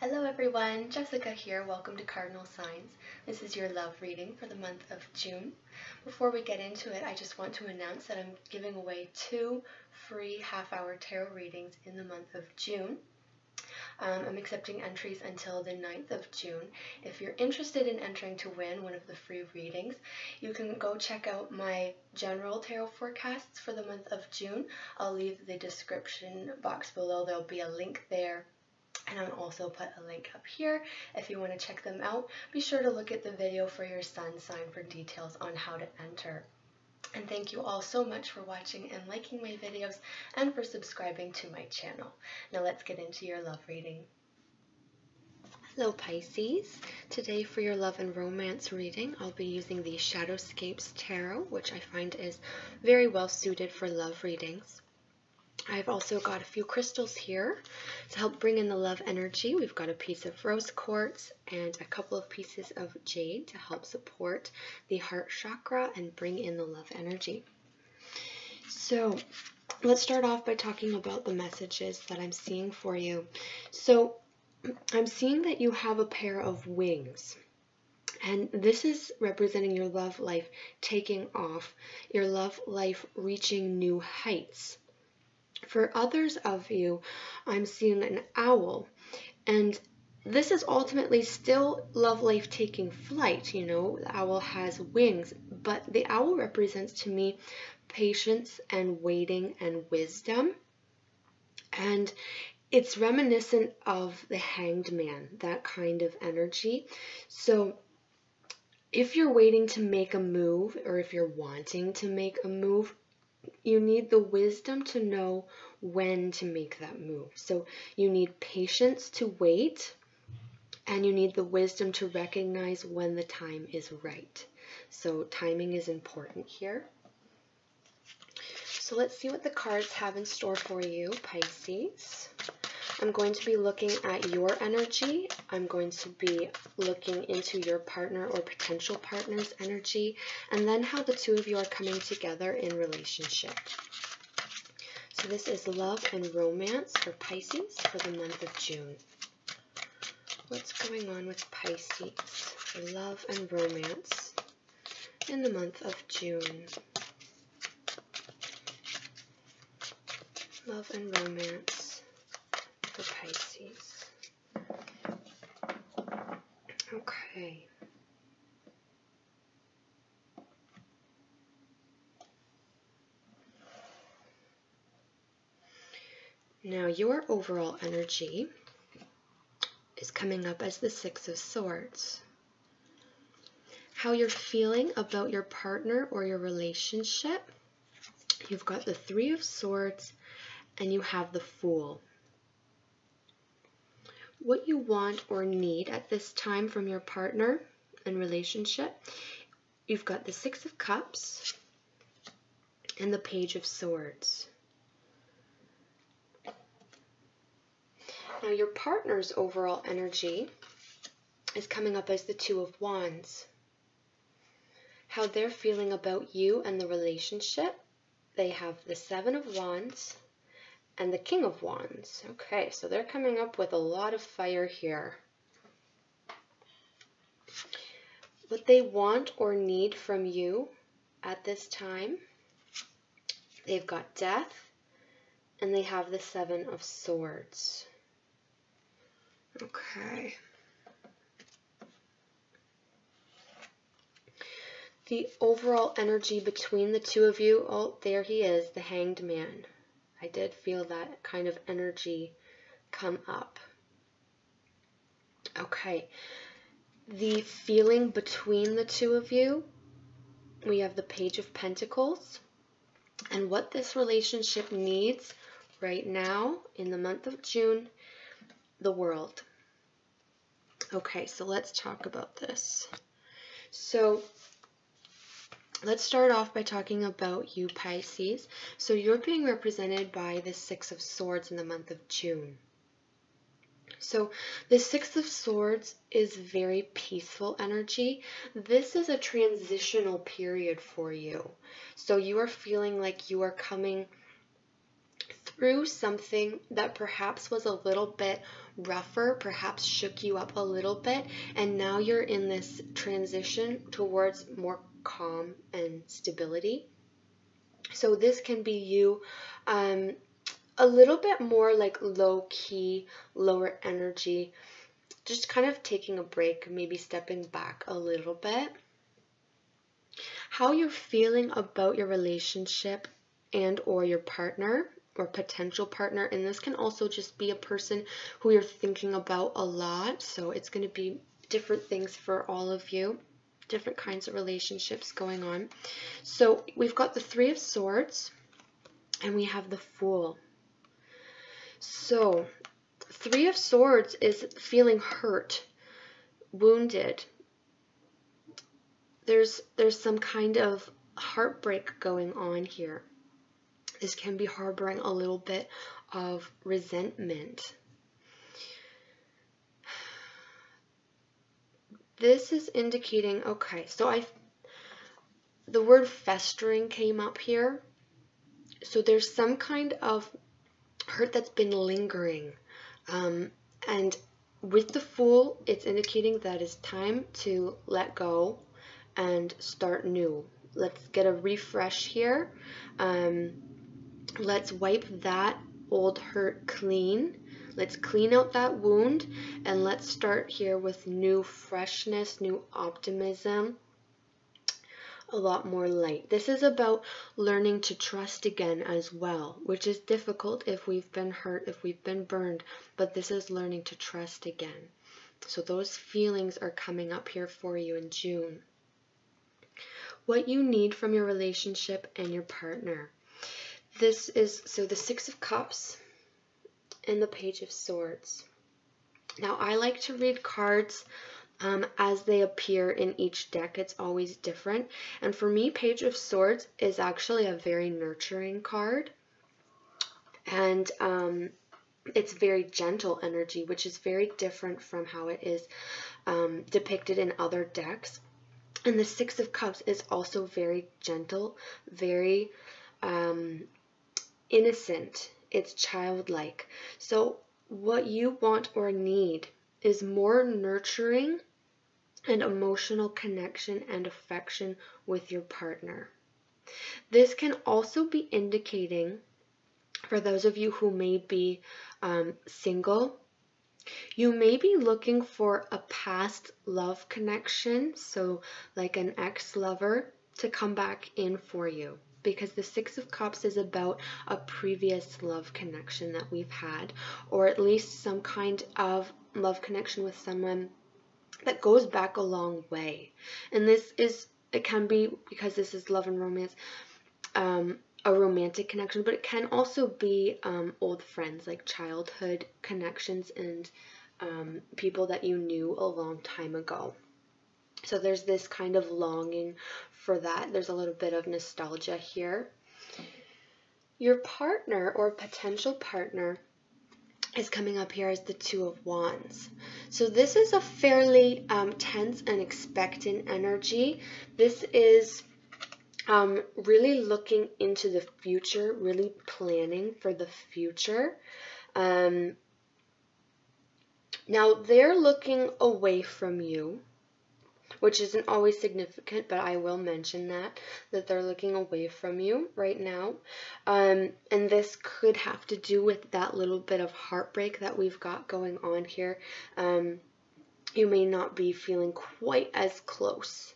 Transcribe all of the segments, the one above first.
Hello everyone, Jessica here. Welcome to Cardinal Signs. This is your love reading for the month of June. Before we get into it, I just want to announce that I'm giving away 2 free half-hour tarot readings in the month of June. I'm accepting entries until the 9th of June. If you're interested in entering to win one of the free readings, you can go check out my general tarot forecasts for the month of June. I'll leave the description box below. There'll be a link there. And I'll also put a link up here if you want to check them out. Be sure to look at the video for your sun sign for details on how to enter. And thank you all so much for watching and liking my videos and for subscribing to my channel. Now let's get into your love reading. Hello Pisces. Today for your love and romance reading, I'll be using the Shadowscapes Tarot, which I find is very well suited for love readings. I've also got a few crystals here to help bring in the love energy. We've got a piece of rose quartz and a couple of pieces of jade to help support the heart chakra and bring in the love energy. So let's start off by talking about the messages that I'm seeing for you. So I'm seeing that you have a pair of wings. And this is representing your love life taking off, your love life reaching new heights. For others of you, I'm seeing an owl, and this is ultimately still love life taking flight. You know, the owl has wings, but the owl represents to me patience and waiting and wisdom, and it's reminiscent of the Hanged Man, that kind of energy. So if you're waiting to make a move, or if you're wanting to make a move, you need the wisdom to know when to make that move. So you need patience to wait, and you need the wisdom to recognize when the time is right. So timing is important here. So let's see what the cards have in store for you, Pisces. I'm going to be looking at your energy. I'm going to be looking into your partner or potential partner's energy, and then how the two of you are coming together in relationship. So this is love and romance for Pisces for the month of June. What's going on with Pisces for love and romance in the month of June? Love and romance for Pisces. Okay. Now your overall energy is coming up as the Six of Swords. How you're feeling about your partner or your relationship, you've got the Three of Swords and you have the Fool. What you want or need at this time from your partner and relationship, you've got the Six of Cups and the Page of Swords. Now your partner's overall energy is coming up as the Two of Wands. How they're feeling about you and the relationship, they have the Seven of Wands and the King of Wands. Okay, so they're coming up with a lot of fire here. What they want or need from you at this time, they've got Death and they have the Seven of Swords. Okay. The overall energy between the two of you, oh, there he is, the Hanged Man. I did feel that kind of energy come up. Okay. The feeling between the two of you, we have the Page of Pentacles. And what this relationship needs right now in the month of June, the World. Okay, so let's talk about this. So let's start off by talking about you, Pisces. So you're being represented by the Six of Swords in the month of June. So the Six of Swords is very peaceful energy. This is a transitional period for you. So you are feeling like you are coming through something that perhaps was a little bit rougher, perhaps shook you up a little bit, and now you're in this transition towards more calm and stability. So this can be you a little bit more like low key, lower energy, just kind of taking a break, maybe stepping back a little bit. How you're feeling about your relationship and or your partner or potential partner, and this can also just be a person who you're thinking about a lot, so it's going to be different things for all of you, different kinds of relationships going on. So we've got the Three of Swords and we have the Fool. So Three of Swords is feeling hurt, wounded. There's some kind of heartbreak going on here. This can be harboring a little bit of resentment. This is indicating, okay, so the word festering came up here. So there's some kind of hurt that's been lingering. And with the Fool, it's indicating that it's time to let go and start new. Let's get a refresh here. Let's wipe that old hurt clean. Let's clean out that wound and let's start here with new freshness, new optimism, a lot more light. This is about learning to trust again as well, which is difficult if we've been hurt, if we've been burned, but this is learning to trust again. So those feelings are coming up here for you in June. What you need from your relationship and your partner. This is, so the Six of Cups and the Page of Swords. Now I like to read cards as they appear in each deck. It's always different. And for me, Page of Swords is actually a very nurturing card. And it's very gentle energy, which is very different from how it is depicted in other decks. And the Six of Cups is also very gentle, very innocent. It's childlike. So what you want or need is more nurturing and emotional connection and affection with your partner. This can also be indicating, for those of you who may be single, you may be looking for a past love connection, so like an ex-lover, to come back in for you. Because the Six of Cups is about a previous love connection that we've had, or at least some kind of love connection with someone that goes back a long way. And this is, it can be, because this is love and romance, a romantic connection, but it can also be old friends, like childhood connections and people that you knew a long time ago. So there's this kind of longing for that. There's a little bit of nostalgia here. Your partner or potential partner is coming up here as the Two of Wands. So this is a fairly tense and expectant energy. This is really looking into the future, really planning for the future. Now they're looking away from you, which isn't always significant, but I will mention that they're looking away from you right now. And this could have to do with that little bit of heartbreak that we've got going on here. You may not be feeling quite as close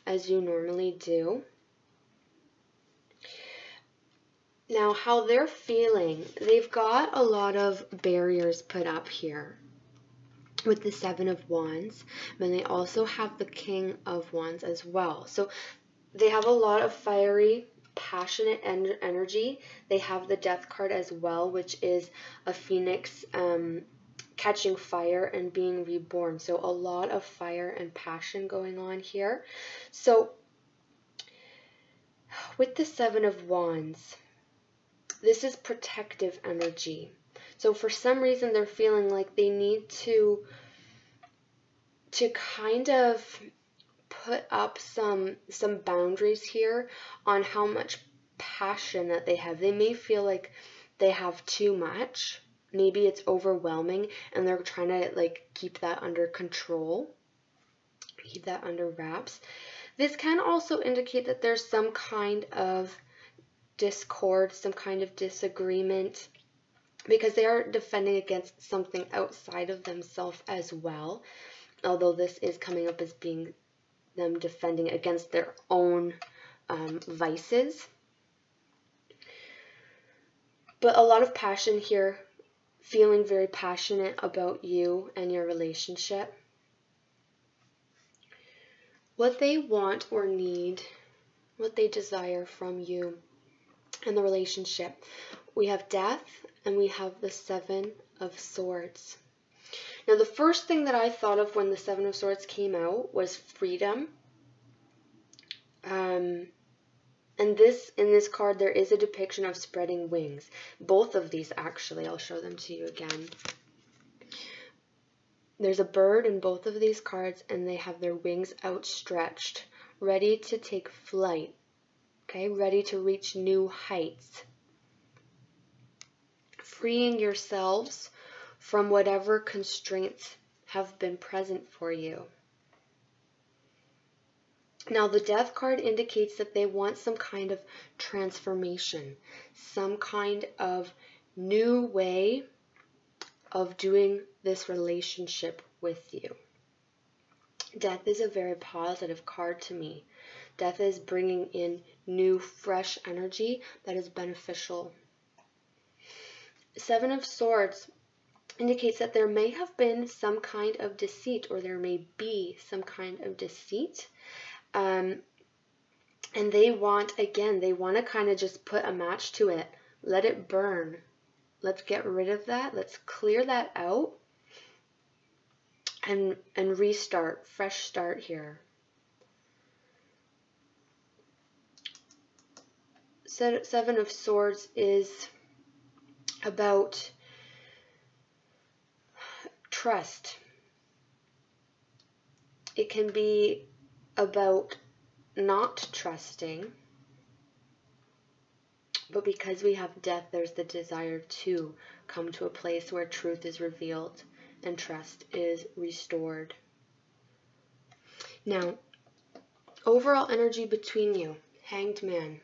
as you normally do. Now, how they're feeling, they've got a lot of barriers put up here with the Seven of Wands, and they also have the King of Wands as well. So they have a lot of fiery, passionate energy. They have the Death card as well, which is a phoenix catching fire and being reborn. So a lot of fire and passion going on here. So with the Seven of Wands, this is protective energy. So for some reason they're feeling like they need to kind of put up some boundaries here on how much passion that they have. They may feel like they have too much. Maybe it's overwhelming and they're trying to like keep that under control, keep that under wraps. This can also indicate that there's some kind of discord, some kind of disagreement, because they are defending against something outside of themselves as well, although this is coming up as being them defending against their own vices. But a lot of passion here, feeling very passionate about you and your relationship. What they want or need, what they desire from you and the relationship. We have death and we have the Seven of Swords. Now, the first thing that I thought of when the Seven of Swords came out was freedom. And in this card, there is a depiction of spreading wings. Both of these, actually, I'll show them to you again. There's a bird in both of these cards, and they have their wings outstretched, ready to take flight, okay, ready to reach new heights. Freeing yourselves from whatever constraints have been present for you. Now, the Death card indicates that they want some kind of transformation, some kind of new way of doing this relationship with you. Death is a very positive card to me. Death is bringing in new, fresh energy that is beneficial. Seven of Swords indicates that there may have been some kind of deceit, or there may be some kind of deceit. And they want, again, they want to kind of just put a match to it. Let it burn. Let's get rid of that. Let's clear that out and restart. Fresh start here. Seven of Swords is about trust. It can be about not trusting, but because we have death, there's the desire to come to a place where truth is revealed and trust is restored. Now, overall energy between you, Hanged Man.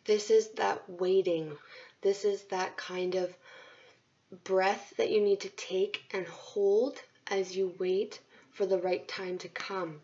This is that waiting. This is that kind of breath that you need to take and hold as you wait for the right time to come.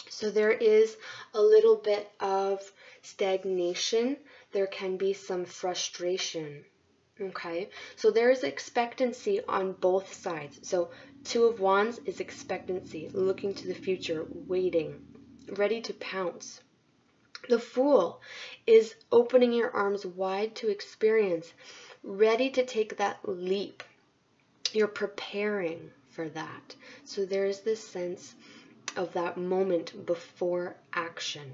So there is a little bit of stagnation. There can be some frustration. Okay, so there is expectancy on both sides. So Two of Wands is expectancy, looking to the future, waiting, ready to pounce. The Fool is opening your arms wide to experience, ready to take that leap. You're preparing for that. So there is this sense of that moment before action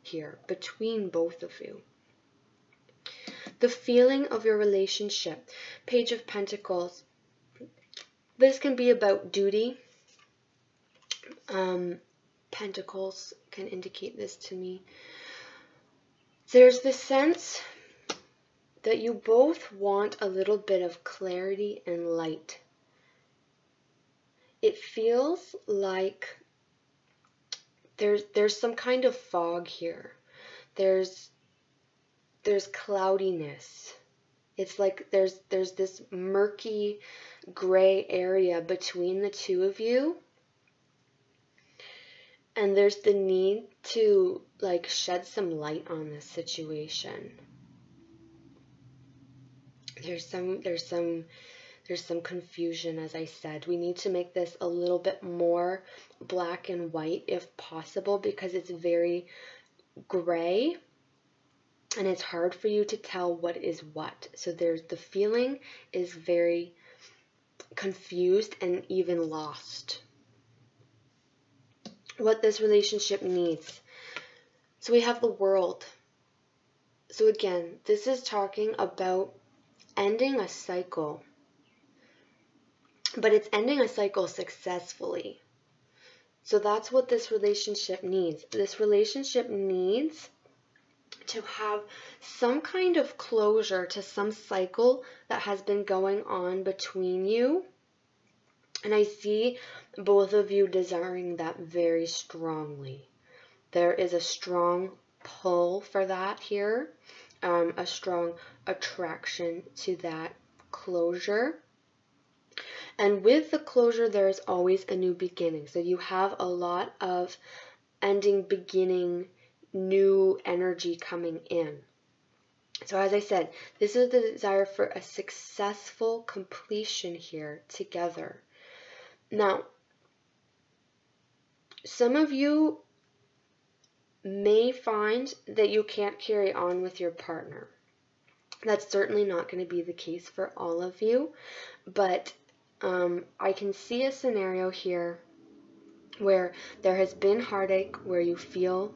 here between both of you. The feeling of your relationship, Page of Pentacles. This can be about duty. Pentacles can indicate this to me. There's this sense that you both want a little bit of clarity and light. It feels like there's some kind of fog here. There's cloudiness. It's like there's this murky gray area between the two of you. And there's the need to like shed some light on this situation. There's some confusion, as I said. We need to make this a little bit more black and white if possible, because it's very gray and it's hard for you to tell what is what. So the feeling is very confused and even lost. What this relationship needs. So we have the World. So again, this is talking about ending a cycle. But it's ending a cycle successfully. So that's what this relationship needs. This relationship needs to have some kind of closure to some cycle that has been going on between you. And I see both of you desiring that very strongly. There is a strong pull for that here, a strong attraction to that closure. And with the closure, there is always a new beginning. So you have a lot of ending, beginning, new energy coming in. So as I said, this is the desire for a successful completion here together. Now, some of you may find that you can't carry on with your partner. That's certainly not going to be the case for all of you, but I can see a scenario here where there has been heartache, where you feel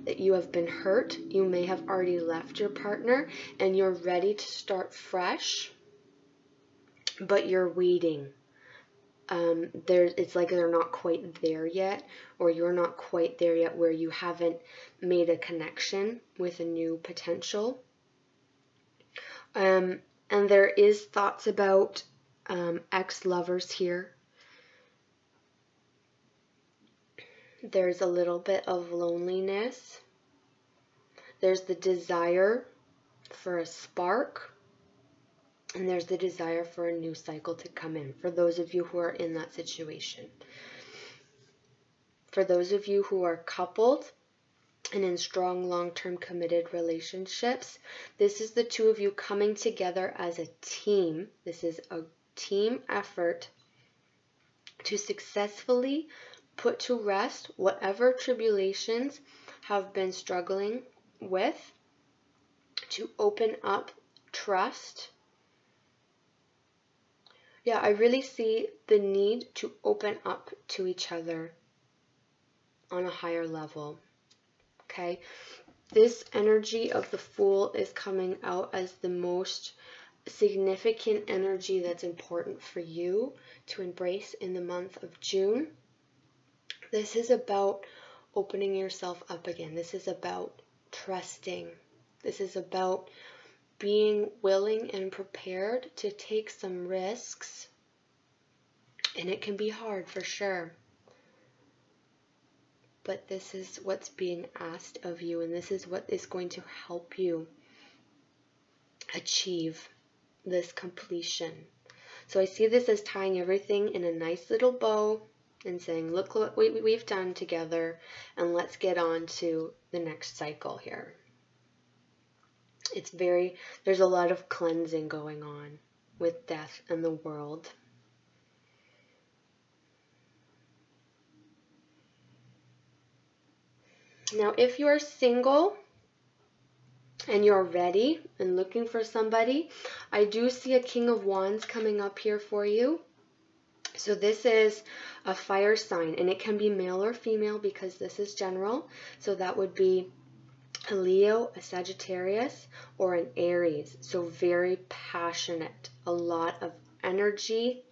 that you have been hurt. You may have already left your partner and you're ready to start fresh, but you're waiting. It's like they're not quite there yet, or you're not quite there yet where you haven't made a connection with a new potential. And there is thoughts about ex-lovers here. There's a little bit of loneliness. There's the desire for a spark. And there's the desire for a new cycle to come in, for those of you who are in that situation. For those of you who are coupled and in strong, long-term committed relationships, this is the two of you coming together as a team. This is a team effort to successfully put to rest whatever tribulations have been struggling with, to open up trust. Yeah, I really see the need to open up to each other on a higher level. Okay, this energy of the Fool is coming out as the most significant energy that's important for you to embrace in the month of June. This is about opening yourself up again. This is about trusting. This is about being willing and prepared to take some risks. And it can be hard for sure. But this is what's being asked of you, and this is what is going to help you achieve this completion. So I see this as tying everything in a nice little bow and saying, look what we've done together, and let's get on to the next cycle here. There's a lot of cleansing going on with death and the world. Now, if you're single and you're ready and looking for somebody, I do see a King of Wands coming up here for you. So this is a fire sign, and it can be male or female because this is general. So that would be a Leo, a Sagittarius, or an Aries. So very passionate, a lot of energy.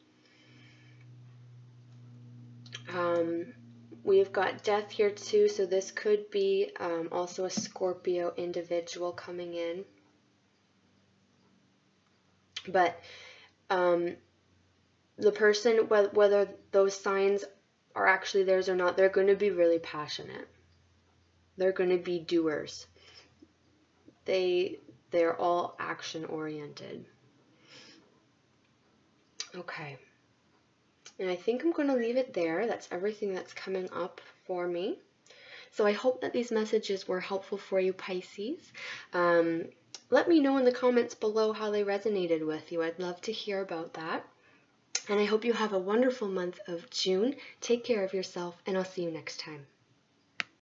We've got death here too, so this could be also a Scorpio individual coming in. But the person, whether those signs are actually theirs or not, they're going to be really passionate. They're going to be doers. They're all action oriented. Okay. And I think I'm going to leave it there. That's everything that's coming up for me. So I hope that these messages were helpful for you, Pisces. Let me know in the comments below how they resonated with you. I'd love to hear about that. And I hope you have a wonderful month of June. Take care of yourself, and I'll see you next time.